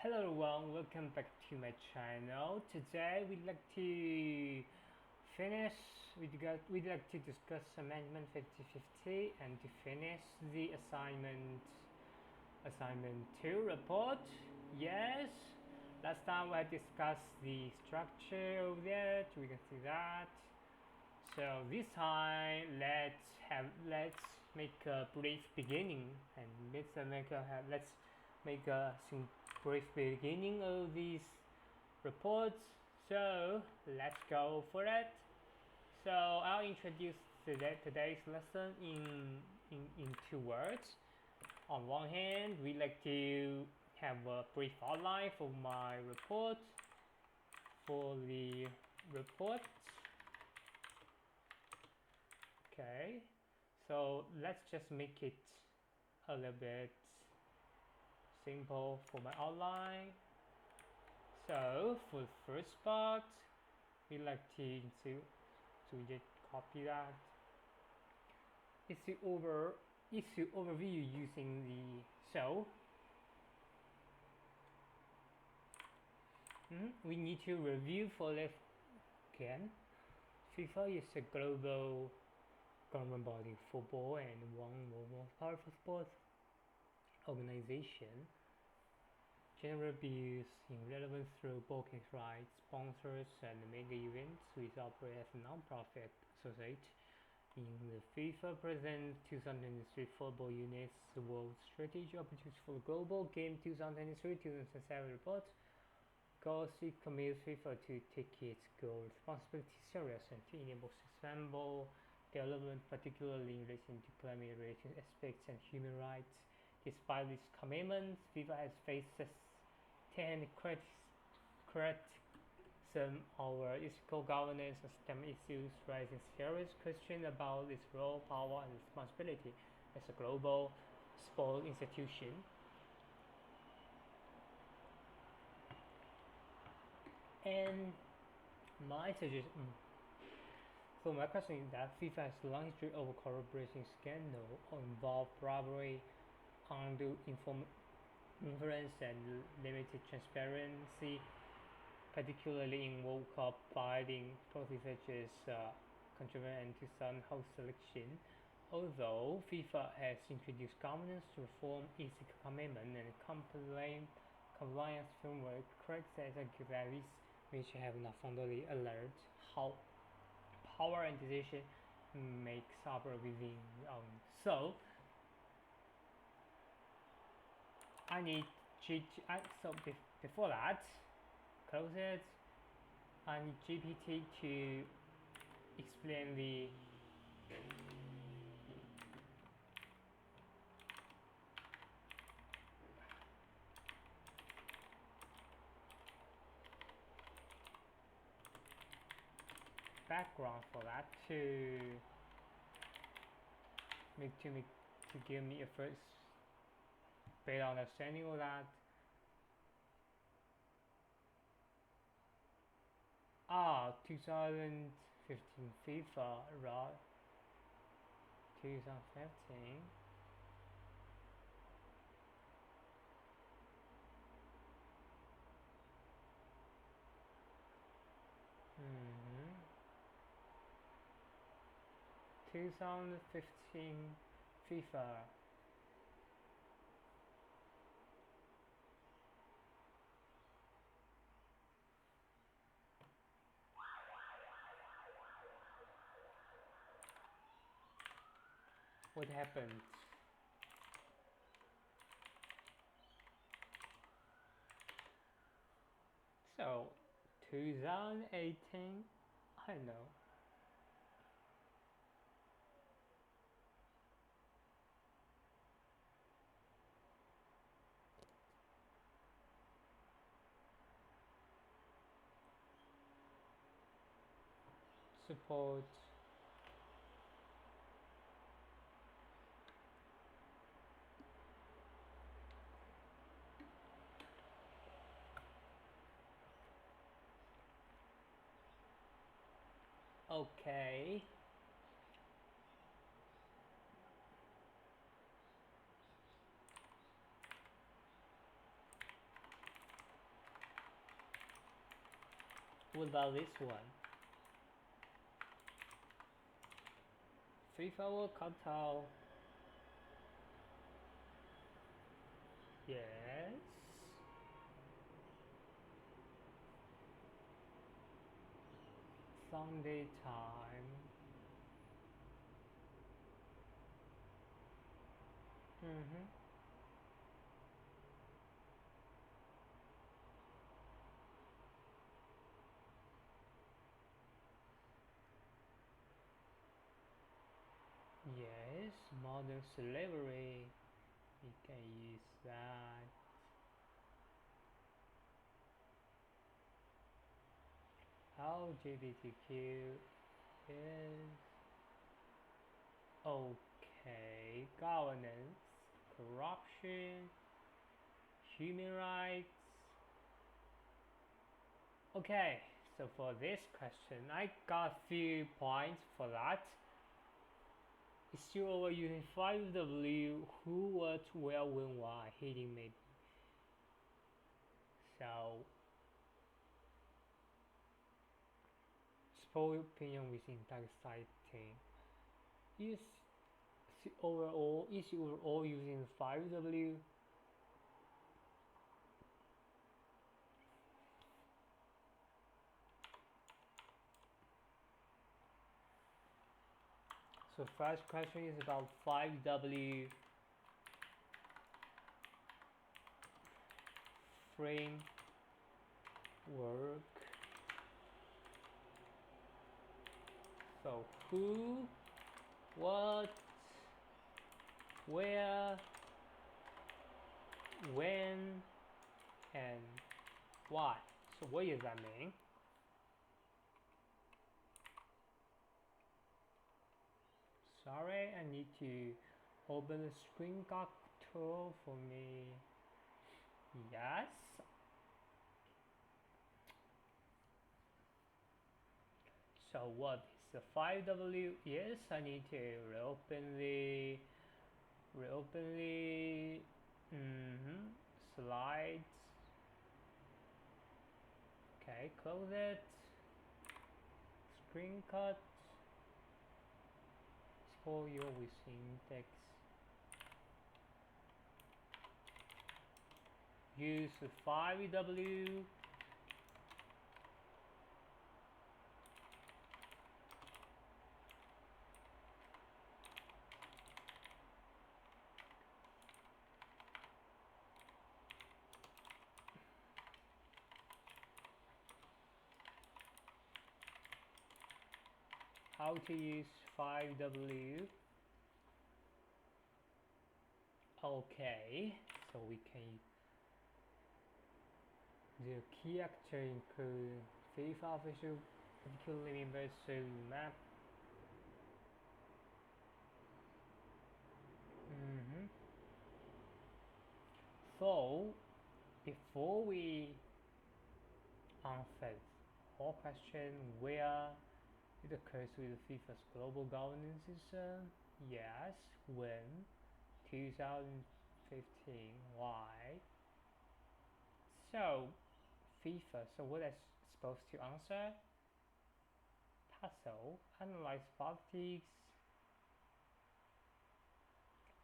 Hello everyone, welcome back to my channel. Today we'd like to finish, we'd like to discuss Amendment 5050 and to finish the assignment 2 report. Yes, last time we had discussed the structure of it, we can see that. So this time let's make a brief beginning and let's make a brief beginning of these reports. So let's go for it. So I'll introduce today's lesson in two words. On one hand, we like to have a brief outline for my report. For the report, okay. So let's just make it a little bit simple for my outline. So for the first part, we like to just copy that. It's the overview using the we need to review for this again. FIFA is a global government body, football, and one of the most powerful sports organization. General views in relevance through booking rights, sponsors, and mega events, which operate as a non-profit associate. In the FIFA present 2003 football units, the World Strategy Opportunities for the Global Game 2003-2007 report, goals it commits FIFA to take its goal responsibility serious and to enable sustainable development, particularly in relation to climate-related aspects and human rights. Despite these commitments, FIFA has faced sustained criticism over ethical governance and systemic issues, raising serious questions about its role, power, and responsibility as a global sport institution. And my suggestion. So my question is that FIFA has a long history of corruption scandal involved bribery, undue influence, and limited transparency, particularly in World Cup bidding processes such as controversial and 2000 host selection. Although FIFA has introduced governance reform, ethical commitment, and compliance framework, critics argue that these measures have not fully alert how power and decision makes operate within. So I need before that, close it. I need GPT to explain the background for that to give me a first better understanding of that. 2015 FIFA, right? 2015. Mm-hmm. 2015 FIFA. What happened? So 2018, I don't know. Support. Okay. what about this one? FIFA World Cup title. Yes. Sunday time. Mm-hmm. Yes, modern slavery. We can use that. LGBTQ is okay. Governance, corruption, human rights. Okay, so for this question, I got a few points for that. It's still over using 5W, who, what, where, when, why, hitting maybe. So, spoil opinion within tag citing. Is overall using 5W? So first question is about 5W framework. So who, what, where, when, and why. So what does that mean? Sorry, I need to open the screen capture for me. Yes. So what is the 5W? Yes, I need to reopen the slides. Okay, close it. Screen cut. Scroll your within text. Use 5W. How to use 5W. Okay, so we can the key actor include FIFA official, particularly members to map. Mm-hmm. So before we answer all question where it occurs with FIFA's global governance system, yes, when 2015, why? So FIFA, so what is supposed to answer? Puzzle, analyze politics.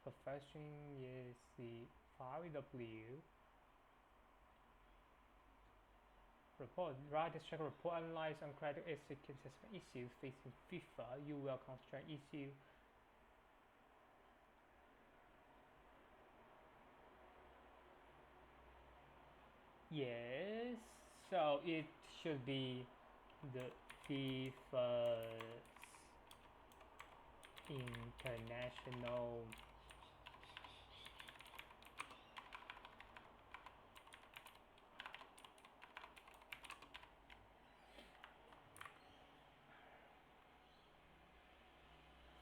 The first thing is the 5W report. Write a structural report, analyze on credit assessment issues facing FIFA. You will constrain issue. Yes, so it should be the FIFA's international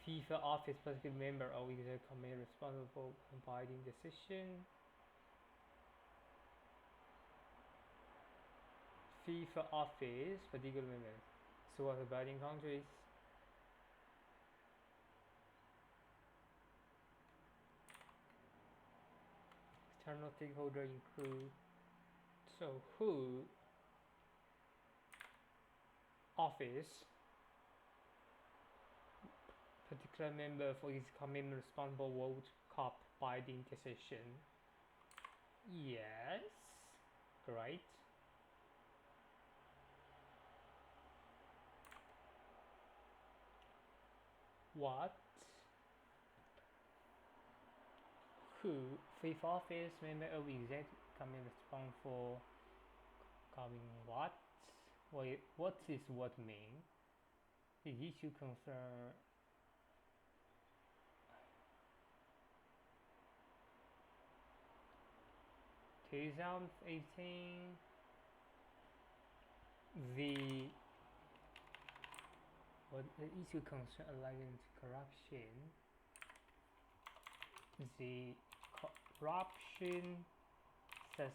FIFA office specific member or executive committee responsible for providing decision. FIFA office particular member. So what about in countries? External stakeholder include so who office, particular member for his commitment responsible vote cop by the intercession. Yes, great. What? Who? Fifth office member of executive committee responsible for covering what? Wait, what is what mean? The issue concern 2018, the issue concern alleged corruption, the corruption suspicion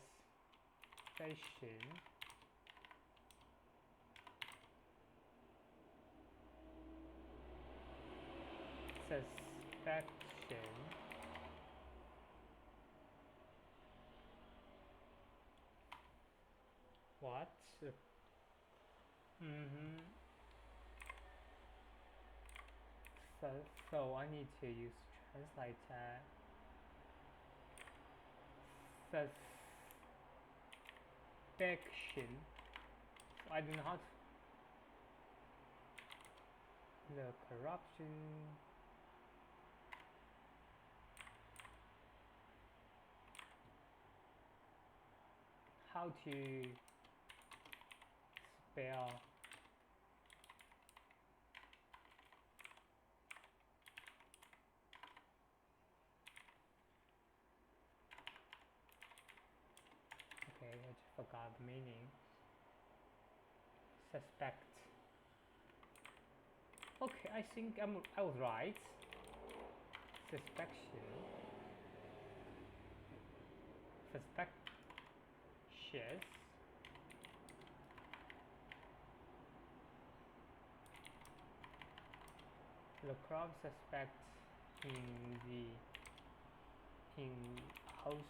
what? So I need to use translator. Suspicion. I don't know how to. The corruption. How to spell okay, I just forgot the meaning. Suspect. Okay, I think I was right. Suspicious. The crowd suspects in hosts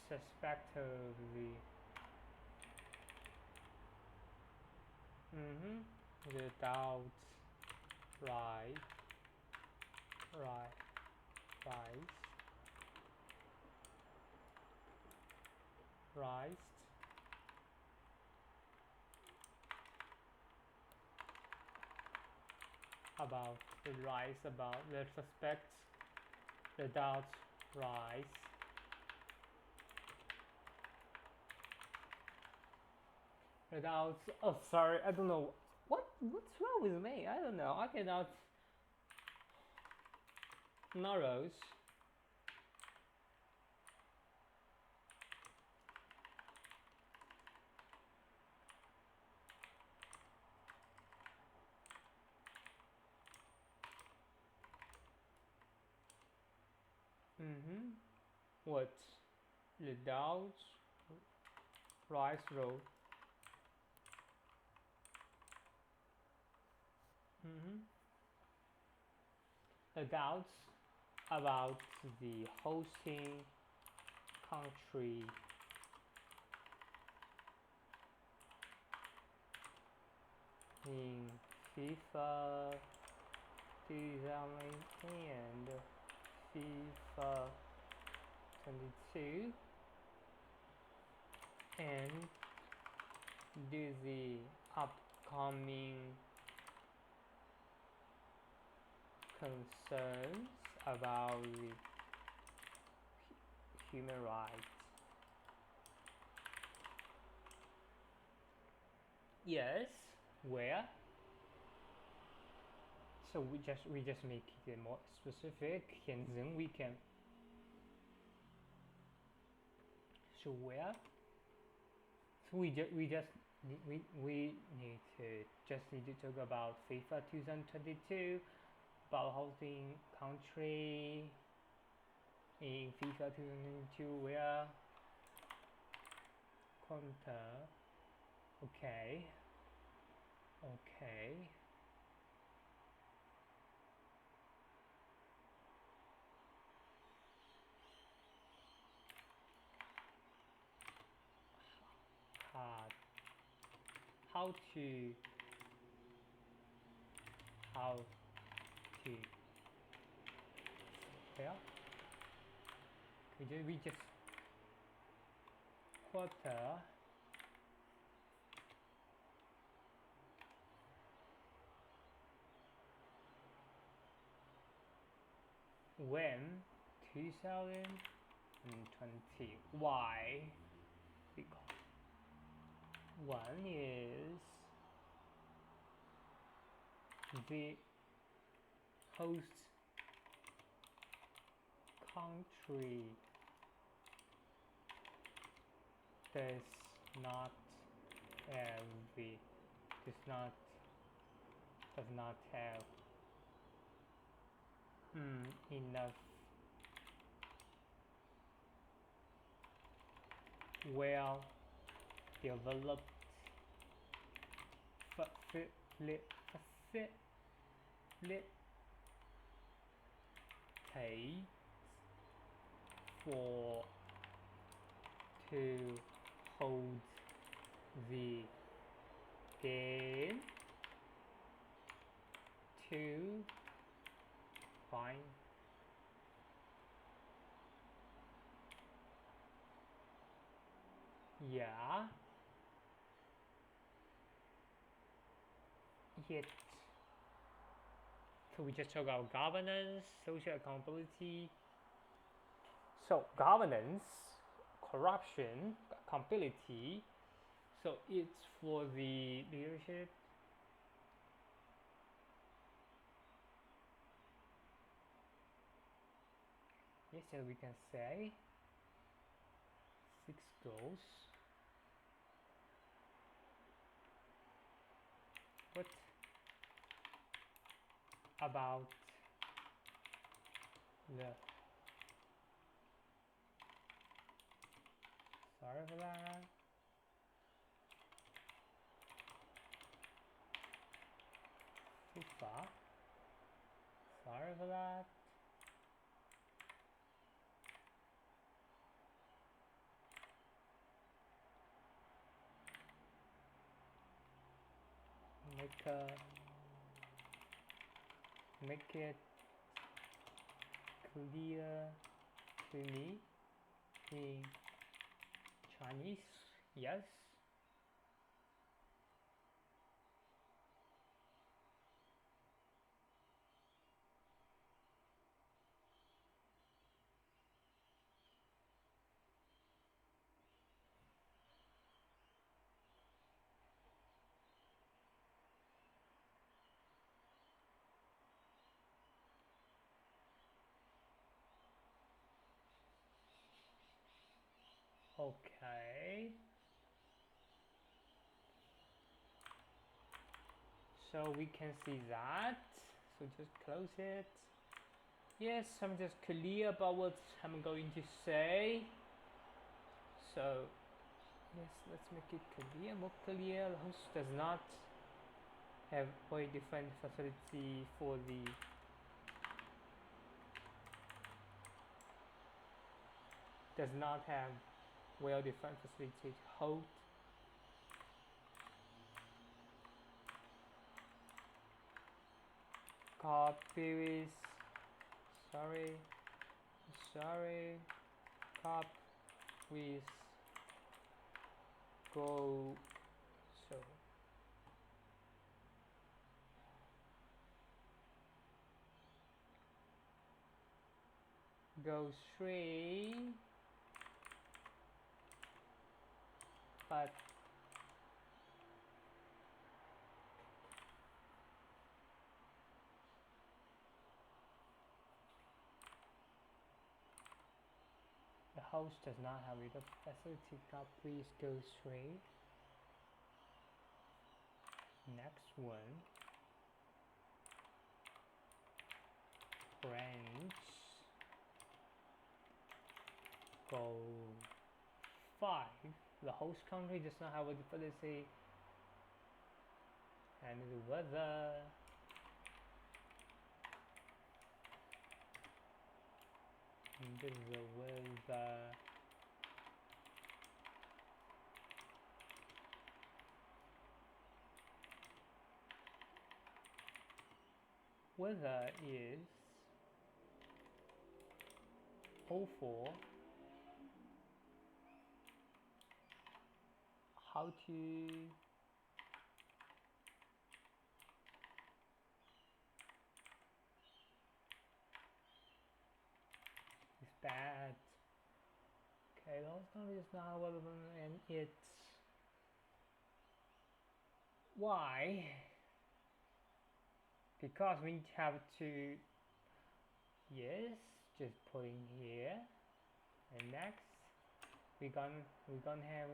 suspect of the doubts rise about the suspects, the doubts rise. The doubts. Oh, sorry, I don't know what's wrong with me. I don't know. I cannot. Narrows. What? The doubts rise road. The doubts about the hosting country in FIFA 2018 and FIFA 22 and do the upcoming concerns about the human rights. Yes, where? So we just make it more specific, and then we can. So where? So we need to talk about FIFA 2022, about hosting country in FIFA 2022 where counter. Okay. Has how to spell. We just quarter when 2020. Why? Because one is the host country does not have enough well developed facilities for to hold the game to find yeah yet. So we just talk about governance, social accountability. So governance, corruption, accountability. So it's for the leadership. Yes, so we can say 6 goals. What about the sorry for that. FIFA. Sorry for that. Make it clear to me in Chinese. Yes. Okay. So we can see that. So just close it. Yes, I'm just clear about what I'm going to say. So yes, let's make it clear, more clear. The host does not have very different facility for the does not have well defined facility to hold copies. Sorry, cop with go so go straight, but the host does not have enough facility. Cop please go straight. Next one, branch go 5. The host country does not have a facility, and the weather. This is the weather. Weather is awful. How to it's bad. Okay, Lost is not available and it's why? Because we have to yes, just putting here and next we're gonna have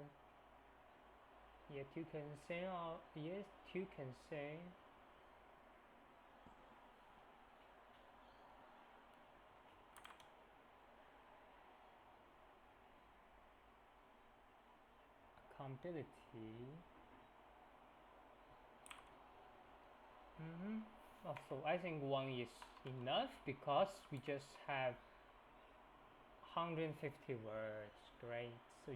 yeah two consent or yes two consent accountability. Also, I think one is enough because we just have 150 words. Great. So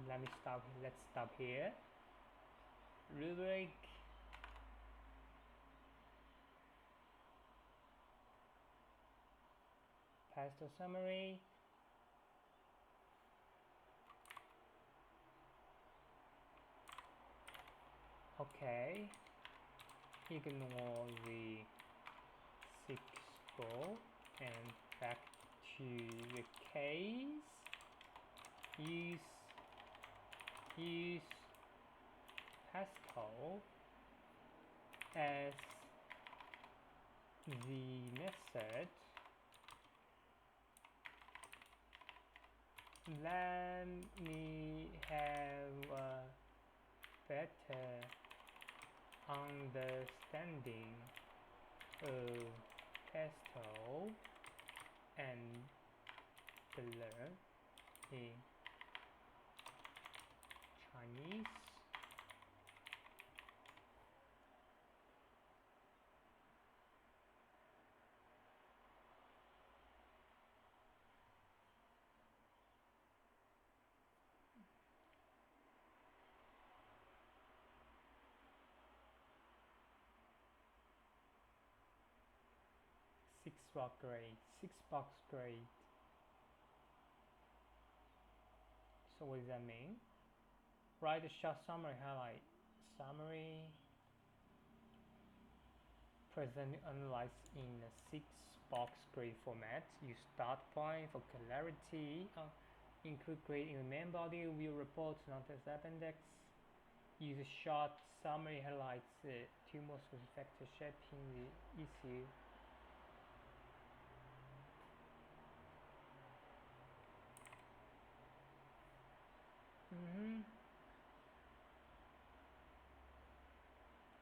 let me stop. Let's stop here. Rubric. Pastel summary. Okay. Ignore the 6 goal and back to the case. Use Pascal as the method. Let me have a better understanding of Pascal and learn in Chinese. Six box grade. So what does that mean? Write a short summary highlight. Summary present analyzed in a 6-box grade format. Use start point for clarity. Include grade in the main body of your report, not as appendix. Use a short summary highlights two most factors shaping the issue.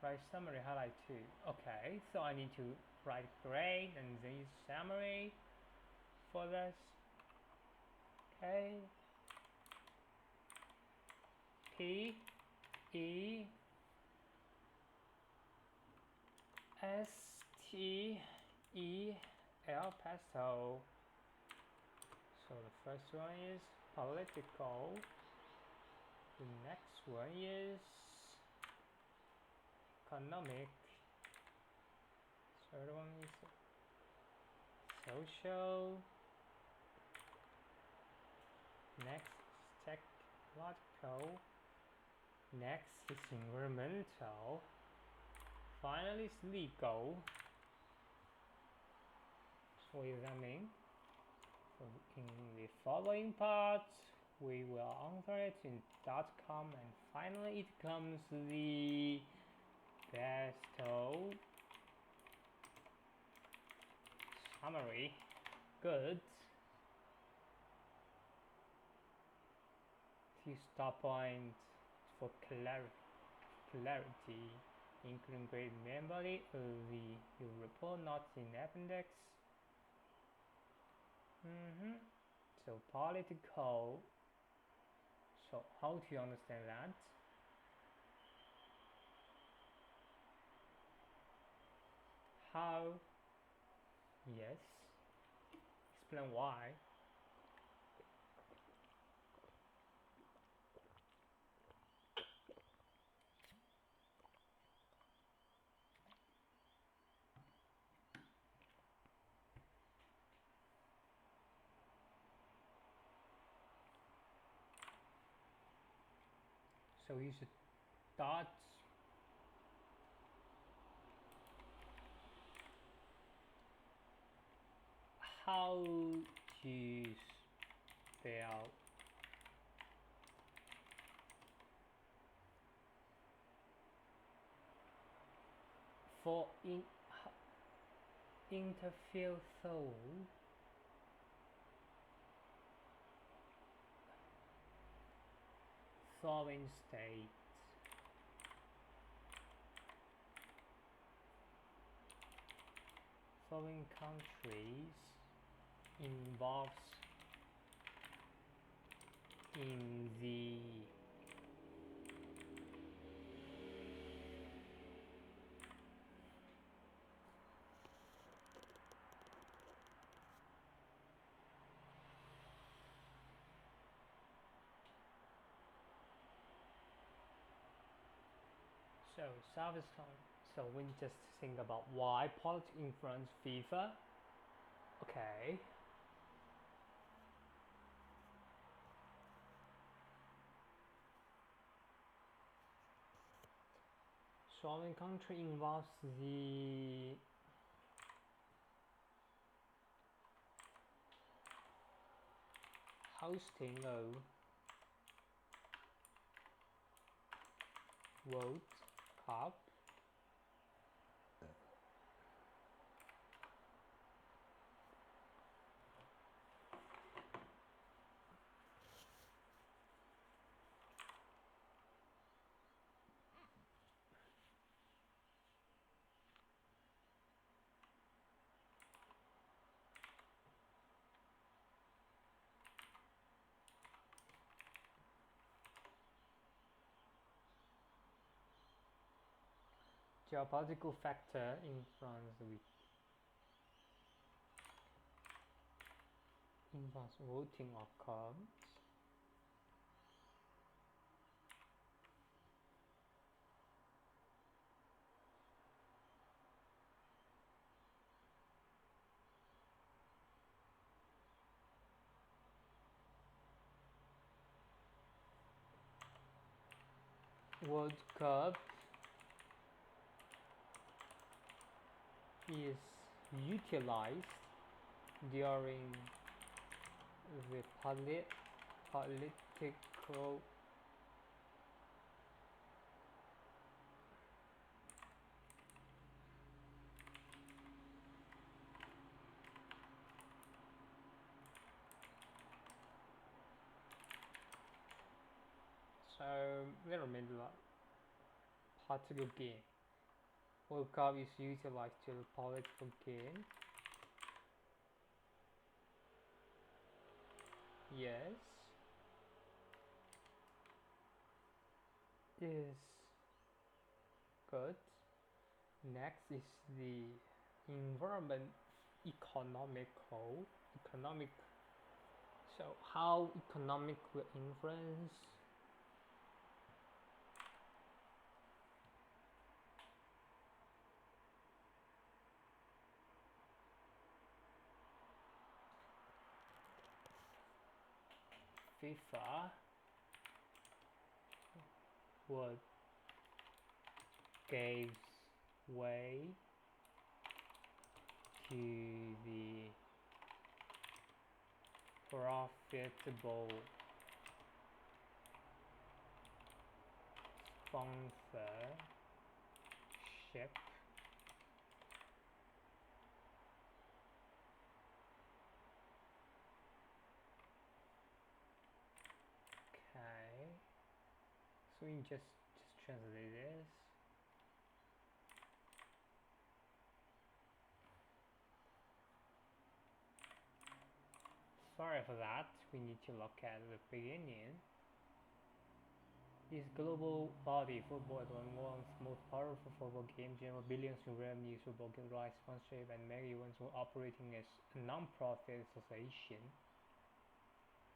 Write summary highlight too. Okay, so I need to write grade and then use summary for this. Okay. P E S T E L pastel. So the first one is political. The next one is economic. Third one is social. Next is technological. Next is environmental. Finally is legal. So what does that mean? So in the following parts we will answer it in .com and finally it comes the Pastel summary. Good. Few stop points for clarity, including grade main body of your report, not in appendix. So political. So how do you understand that? How? Yes. Explain why. So you should start how to spell for interfere foreign states foreign countries involves in the so service time. So we just think about why politics influence FIFA. Okay. Sovereign country involves the hosting of World Cup geopolitical factor influence voting outcomes. World Cup is utilized during the political so little bit political gain. World Cup is utilized to political gain. Yes. Is good. Next is the environment economic. So how economic will influence FIFA what gives way to the profitable sponsorship. Okay, so we just translate this. Sorry for that, we need to look at the beginning. This global body, football is one of the most powerful football games, generate billions in revenue, football gives rise sponsorship and many events were operating as a non-profit association.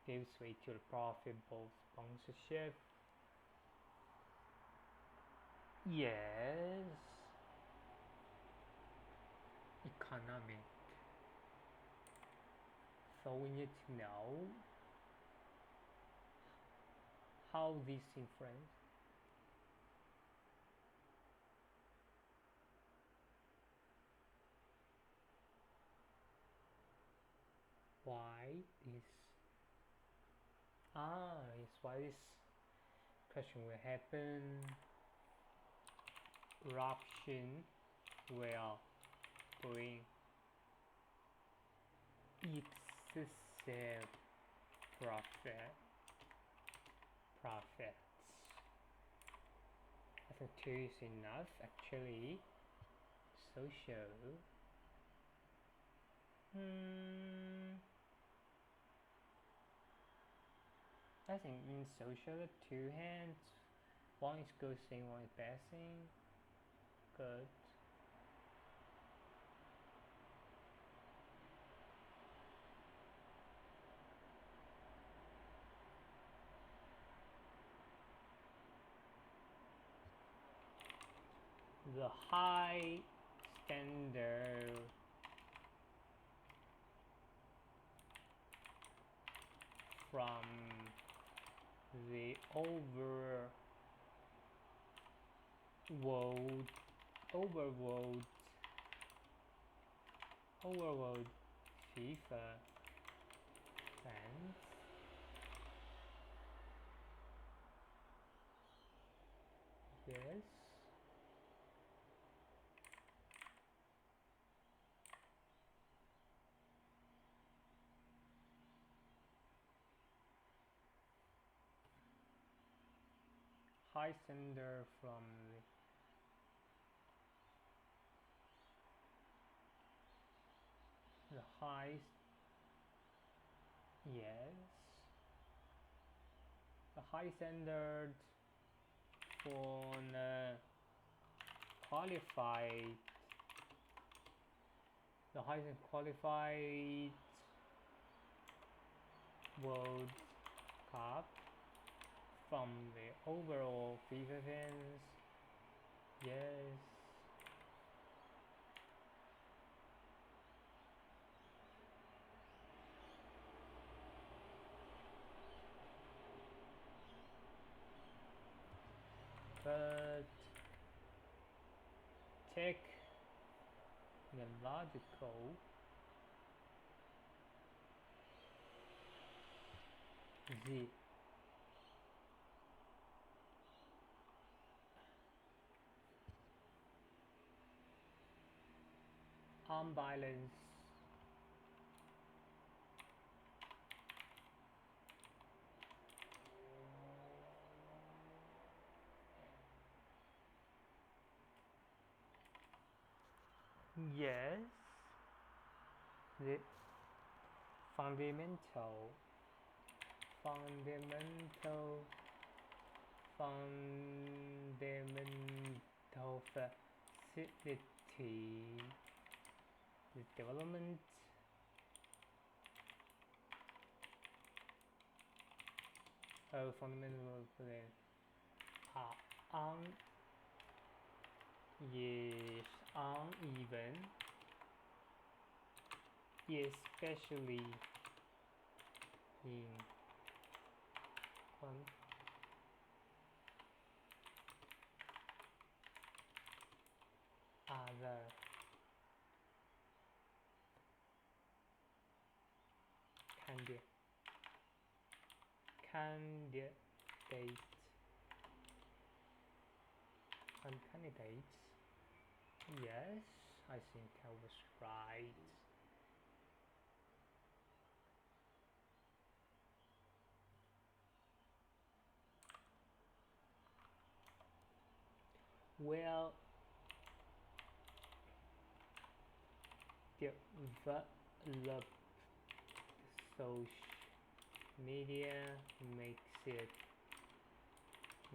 Gives way to the profitable sponsorship. Yes. Economic. So we need to know how this influence why this yes, why this question will happen. Eruption will bring excessive profits. I think two is enough actually. Social. I think in social two hands. One is good thing, one is bad thing. Good. The high standard from the overworld FIFA fans. Yes. High standard from the high. Yes. The high standard for qualified. The highest qualified World Cup from the overall FIFA fans. Yes. But technological Z unbalanced yes the fundamental facility the development of fundamental are yes uneven, especially in other candidates candidates. Yes, I think I was right. Well, developed social media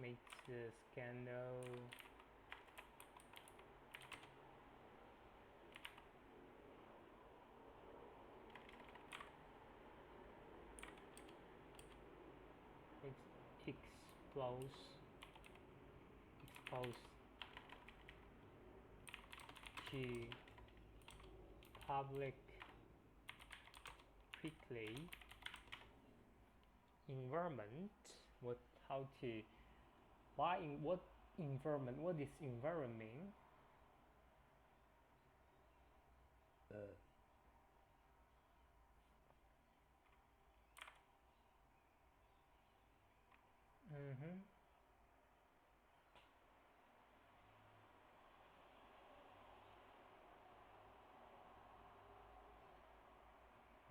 makes the scandal expose to public quickly environment what how to why in what environment what is environment Mm-hmm.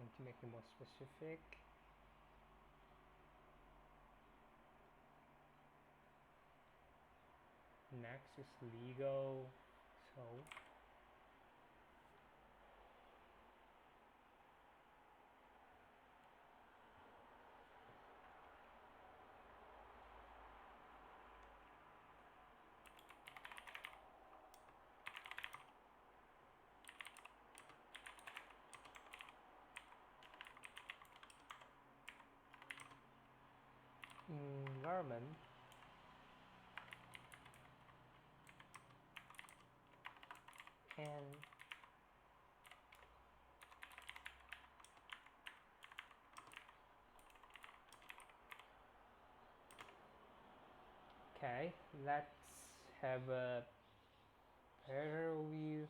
And to make it more specific, next is legal. So environment and okay, let's have a better view.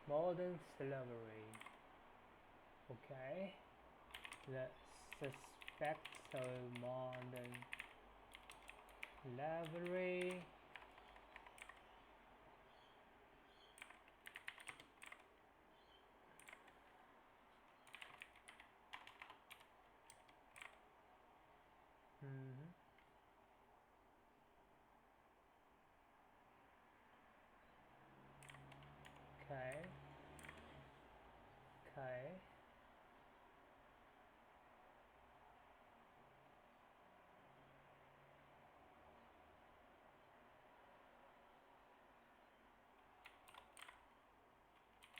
Modern slavery. Okay, the suspect of modern slavery. Mm-hmm. Okay, okay.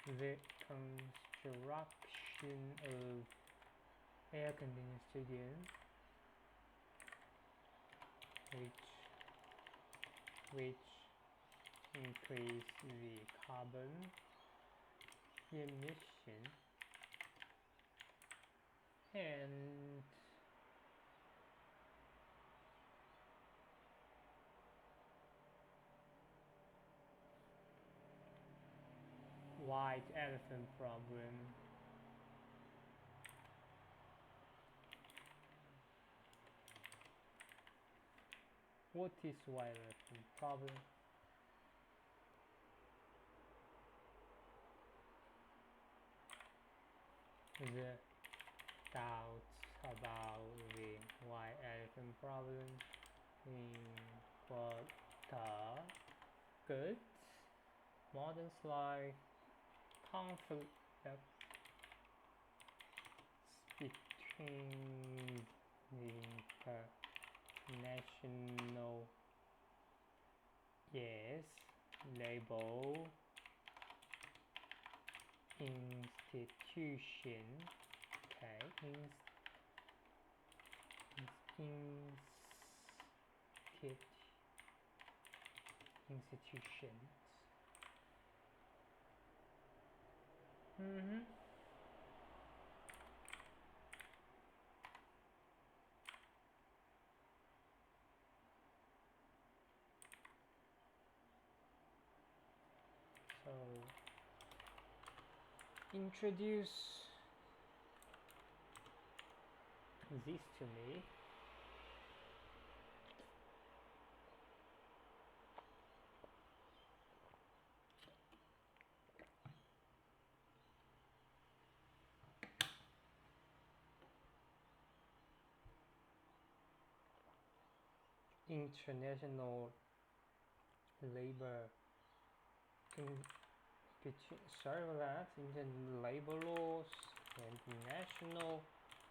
The construction of air conditioning studio, which which increase the carbon emission and white elephant problem. What is white elephant problem? The doubts about the white elephant problem in what the good modern slide conflict between the international yes label institution okay institutions. Mm-hmm. So introduce this to me. International labor sorry for that, international labor laws and national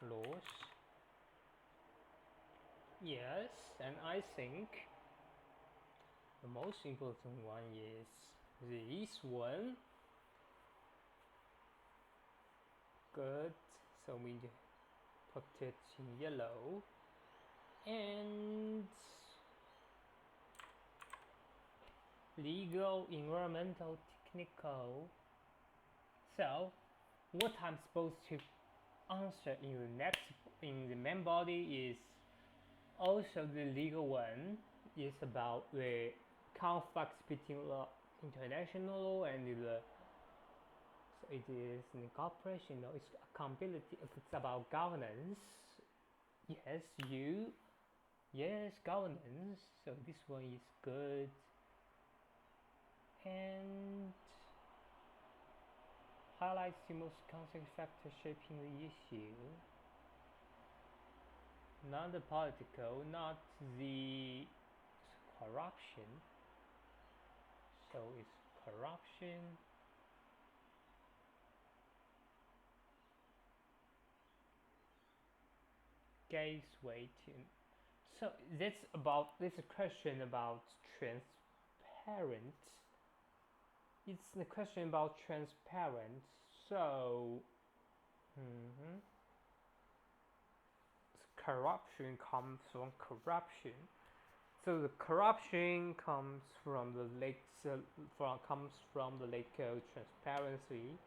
laws. Yes, and I think the most important one is this one. Good, so we put it in yellow and legal, environmental, technical. So, what I'm supposed to answer in the main body is also the legal one. Is about the conflicts between the international law and the, so it is in cooperation. No, it's accountability. It's about governance. Yes, you. Yes, governance. So this one is good. And highlights the most consequent factors shaping the issue. Not the political, not the corruption. So it's corruption. Gateway to. So that's about this question about transparent. It's the question about transparent. So, mhm, corruption comes from corruption. So the corruption comes from the lack of transparency,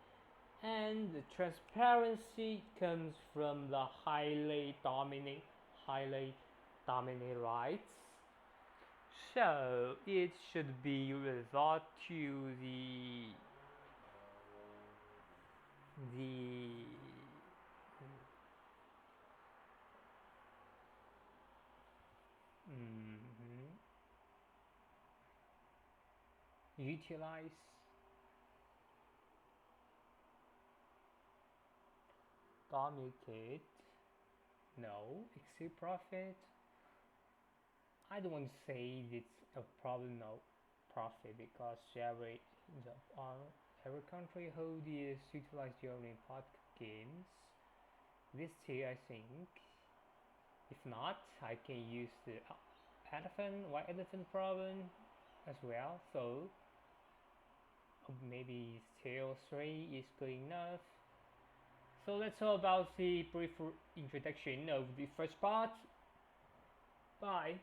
and the transparency comes from the highly dominant rights. So it should be resort to the mm, utilize, dominate, no, exceed profit. I don't want to say it's a problem, no profit, because every country holds is utilized during part games. This tier, I think. If not, I can use the white elephant problem as well. So maybe tier 3 is good enough. So that's all about the brief introduction of the first part. Bye.